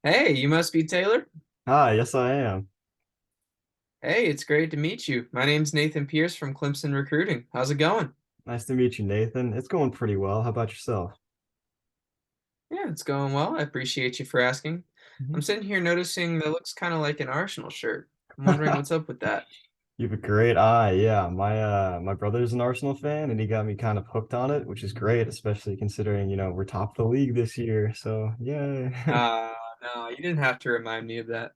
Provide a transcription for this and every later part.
Hey, you must be Taylor. Hi, yes, I am. Hey, it's great to meet you. My name's Nathan Pearce from Clemson Recruiting. How's it going? Nice to meet you, Nathan. It's going pretty well. How about yourself? Yeah, it's going well. I appreciate you for asking. I'm Mhm. sitting here noticing that looks kind of like an Arsenal shirt. I'm wondering what's up with that. You have a great eye. Yeah, my brother's an Arsenal fan, and he got me kind of hooked on it, which is great, especially considering, we're top of the league this year. So, yeah. Uh, no, you didn't have to remind me of that.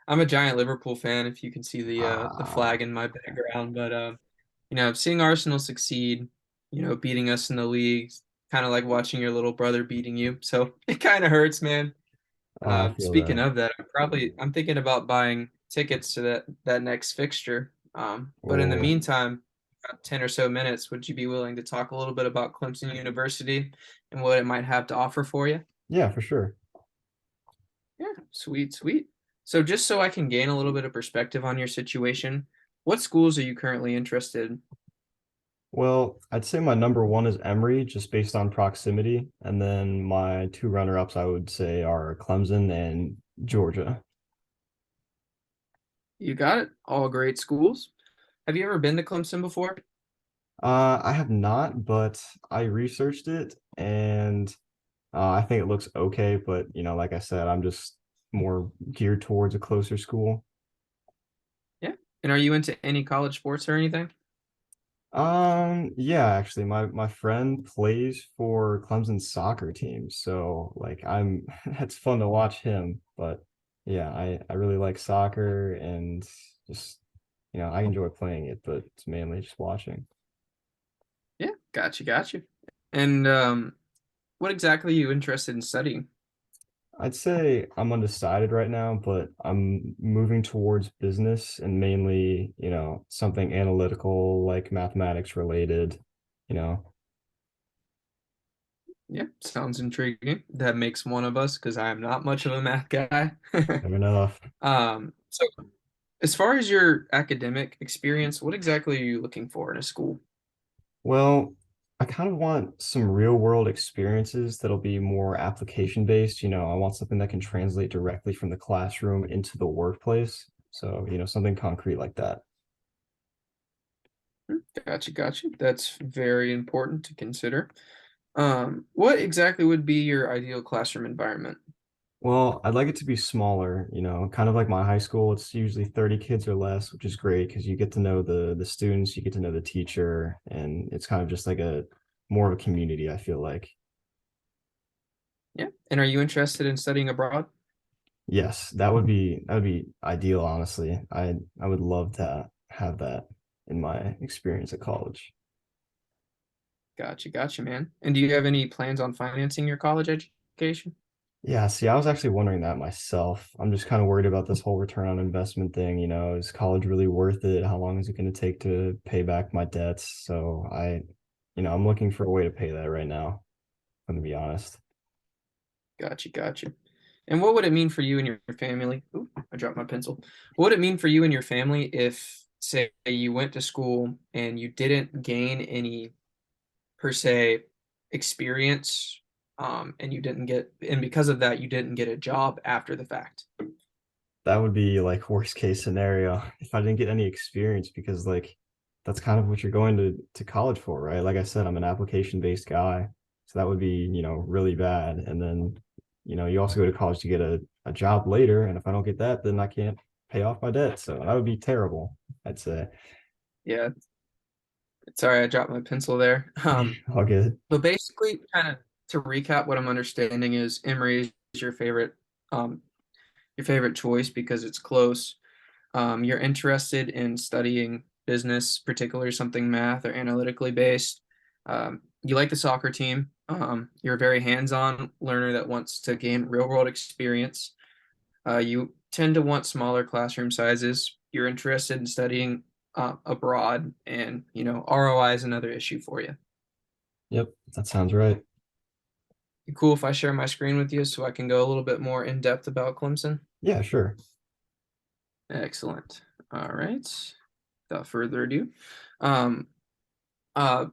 I'm a giant Liverpool fan, if you can see the Ah, flag in my background. But seeing Arsenal succeed, beating us in the league, kind of like watching your little brother beating you. So it kind of hurts, man. I feel Speaking that. of that, I'm thinking about buying tickets to that next fixture. But in the Oh, meantime, about 10 or so minutes, would you be willing to talk a little bit about Clemson University and what it might have to offer for you? yeah, for sure. Yeah, sweet, sweet. So just so I can gain a little bit of perspective on your situation, what schools are you currently interested in? Well, I'd say my number one is Emory, just based on proximity, and then my two runner-ups I would say are Clemson and Georgia. You got it. All great schools. Have you ever been to Clemson before? I have not, but I researched it and I think it looks okay, but like I said, I'm just more geared towards a closer school. Yeah. And are you into any college sports or anything? Yeah, actually, my friend plays for Clemson's soccer team, so like I'm it's fun to watch him. But yeah, I really like soccer and just I enjoy playing it, but it's mainly just watching. Yeah, gotcha. And what exactly are you interested in studying? I'd say I'm undecided right now, but I'm moving towards business and mainly, something analytical like mathematics related, you know. Yeah, sounds intriguing. That makes one of us because I'm not much of a math guy. Fair enough. So as far as your academic experience, what exactly are you looking for in a school? Well, I kind of want some real world experiences that'll be more application based. I want something that can translate directly from the classroom into the workplace. So, something concrete like that. Gotcha. That's very important to consider. What exactly would be your ideal classroom environment? Well, I'd like it to be smaller, kind of like my high school. It's usually 30 kids or less, which is great because you get to know the students, you get to know the teacher, and it's kind of just like a more of a community, I feel like. Yeah. And are you interested in studying abroad? Yes, that would be ideal, honestly. I would love to have that in my experience at college. Gotcha, man. And do you have any plans on financing your college education? Yeah, see, I was actually wondering that myself. I'm just kind of worried about this whole return on investment thing. Is college really worth it? How long is it going to take to pay back my debts? So I'm looking for a way to pay that right now. I'm gonna be honest. Gotcha. And what would it mean for you and your family? Ooh, I dropped my pencil. What would it mean for you and your family if, say, you went to school and you didn't gain any, per se, experience, and you didn't get, and because of that, you didn't get a job after the fact? That would be like worst case scenario if I didn't get any experience because like that's kind of what you're going to college for, right? Like I said, I'm an application based guy. So that would be, really bad. And then, you also go to college to get a job later. And if I don't get that, then I can't pay off my debt. So that would be terrible, I'd say. Yeah, sorry, I dropped my pencil there. All good. But basically, kind of to recap, what I'm understanding is Emory is um, your favorite choice because it's close. You're interested in studying business, particularly something math or analytically based. You like the soccer team. You're a very hands-on learner that wants to gain real-world experience. You tend to want smaller classroom sizes. You're interested in studying abroad, and ROI is another issue for you. Yep, that sounds right. You cool if I share my screen with you so I can go a little bit more in depth about Clemson? Yeah, sure. Excellent. All right. Without further ado, um, uh,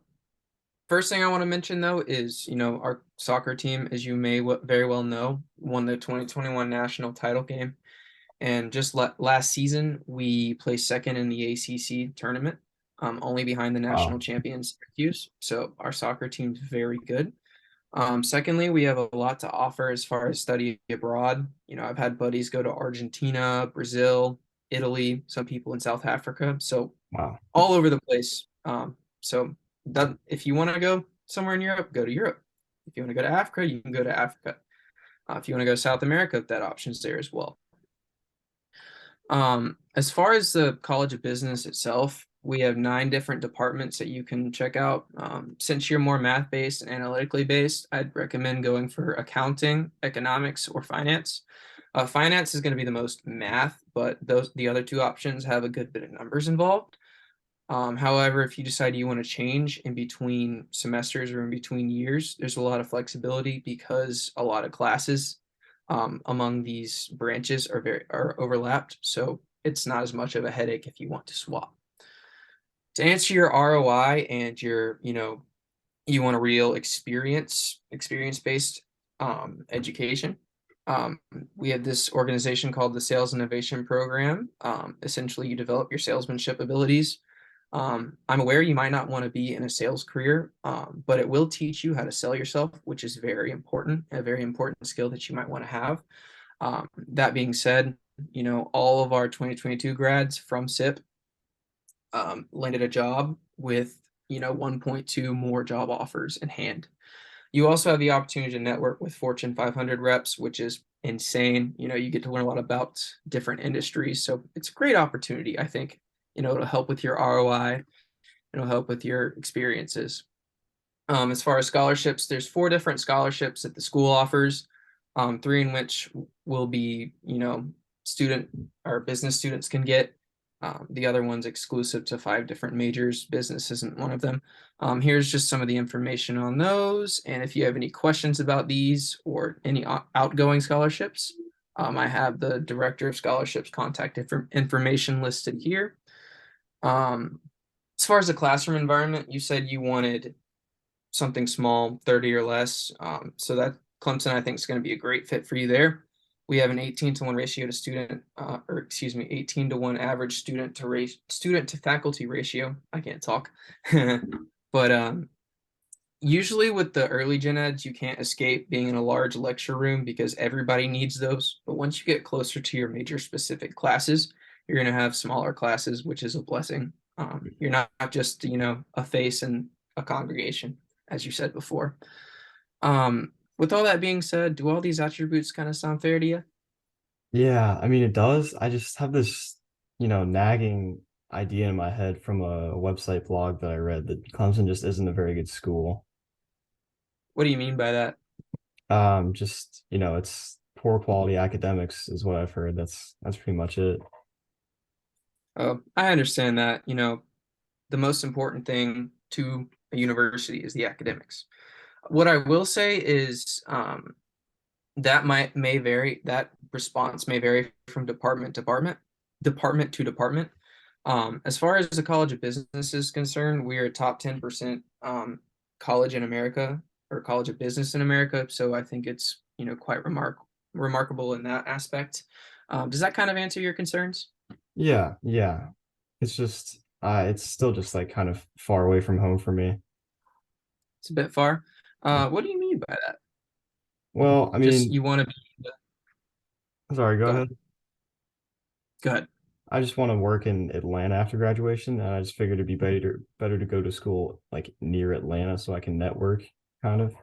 First thing I want to mention though is, our soccer team, as you may very well know, won the 2021 national title game. And just last season, we placed second in the ACC tournament, only behind the national Wow. champions Syracuse. So our soccer team's very good. Secondly, we have a lot to offer as far as study abroad. I've had buddies go to Argentina, Brazil, Italy, some people in South Africa. So Wow. all over the place. So that if you want to go somewhere in Europe, go to Europe. If you want to go to Africa, you can go to Africa. If you want to go to South America, that option's there as well. As far as the College of Business itself, we have 9 different departments that you can check out. Since you're more math-based and analytically based, I'd recommend going for accounting, economics, or finance. Finance is going to be the most math, but the other 2 options have a good bit of numbers involved. However, if you decide you want to change in between semesters or in between years, there's a lot of flexibility because a lot of classes among these branches are overlapped. So it's not as much of a headache if you want to swap. To answer your ROI and you want a real experience-based education. We have this organization called the Sales Innovation Program. Essentially, you develop your salesmanship abilities. I'm aware you might not want to be in a sales career, but it will teach you how to sell yourself, which is very important, a very important skill that you might want to have. That being said, all of our 2022 grads from SIP landed a job with 1.2 more job offers in hand. You also have the opportunity to network with Fortune 500 reps, which is insane. You get to learn a lot about different industries. So it's a great opportunity, I think. It'll help with your ROI. It'll help with your experiences. As far as scholarships, there's 4 different scholarships that the school offers, 3 in which will be, student or business students can get. The other one's exclusive to 5 different majors. Business isn't one of them. Here's just some of the information on those. And if you have any questions about these or any outgoing scholarships, I have the Director of Scholarships contact information listed here. As far as the classroom environment, you said you wanted something small, 30 or less. So that Clemson, I think, is going to be a great fit for you there. We have an 18-to-1 ratio to student, 18-to-1 average student to faculty ratio. I can't talk, but usually with the early gen eds, you can't escape being in a large lecture room because everybody needs those. But once you get closer to your major specific classes, you're going to have smaller classes, which is a blessing. You're not just, a face in a congregation, as you said before. With all that being said, do all these attributes kind of sound fair to you? Yeah, I mean it does. I just have this, nagging idea in my head from a website blog that I read that Clemson just isn't a very good school. What do you mean by that? Just, it's poor quality academics is what I've heard. That's pretty much it. I understand that, the most important thing to a university is the academics. What I will say is that may vary. That response may vary from department to department. As far as the College of Business is concerned, we are a top 10% college in America or College of Business in America. So I think it's quite remarkable in that aspect. Does that kind of answer your concerns? Yeah, yeah. It's still just like kind of far away from home for me. It's a bit far. What do you mean by that? Well, I Just mean, you want to be. sorry, go Go ahead. ahead. Go ahead. I just want to work in Atlanta after graduation, and I just figured it'd be better to go to school like near Atlanta so I can network, kind of.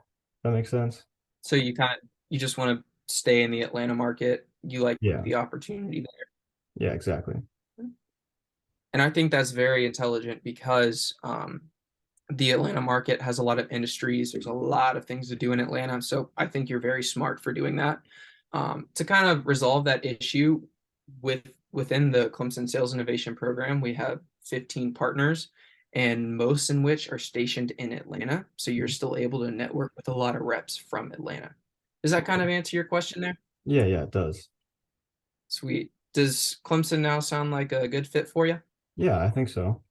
That makes sense. So you just want to stay in the Atlanta market. You like Yeah, the opportunity yeah, exactly. there. And I think that's very intelligent because the Atlanta market has a lot of industries. There's a lot of things to do in Atlanta. So I think you're very smart for doing that. To kind of resolve that issue within the Clemson Sales Innovation Program, we have 15 partners, and most in which are stationed in Atlanta. So you're still able to network with a lot of reps from Atlanta. Does that kind of answer your question there? Yeah, yeah, it does. Sweet. Does Clemson now sound like a good fit for you? Yeah, I think so.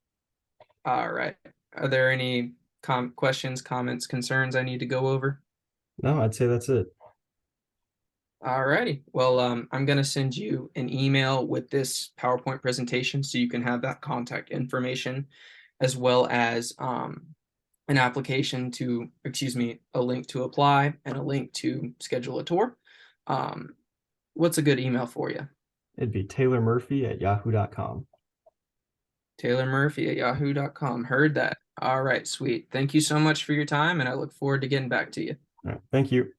All right. Are there any questions, comments, concerns I need to go over? No, I'd say that's it. Alrighty. Well, I'm going to send you an email with this PowerPoint presentation so you can have that contact information as well as an application to, excuse me, a link to apply and a link to schedule a tour. What's a good email for you? It'd be taylormurphy@yahoo.com. Taylor Murphy at yahoo.com. Heard that. All right, sweet. Thank you so much for your time, and I look forward to getting back to you. All right, thank you.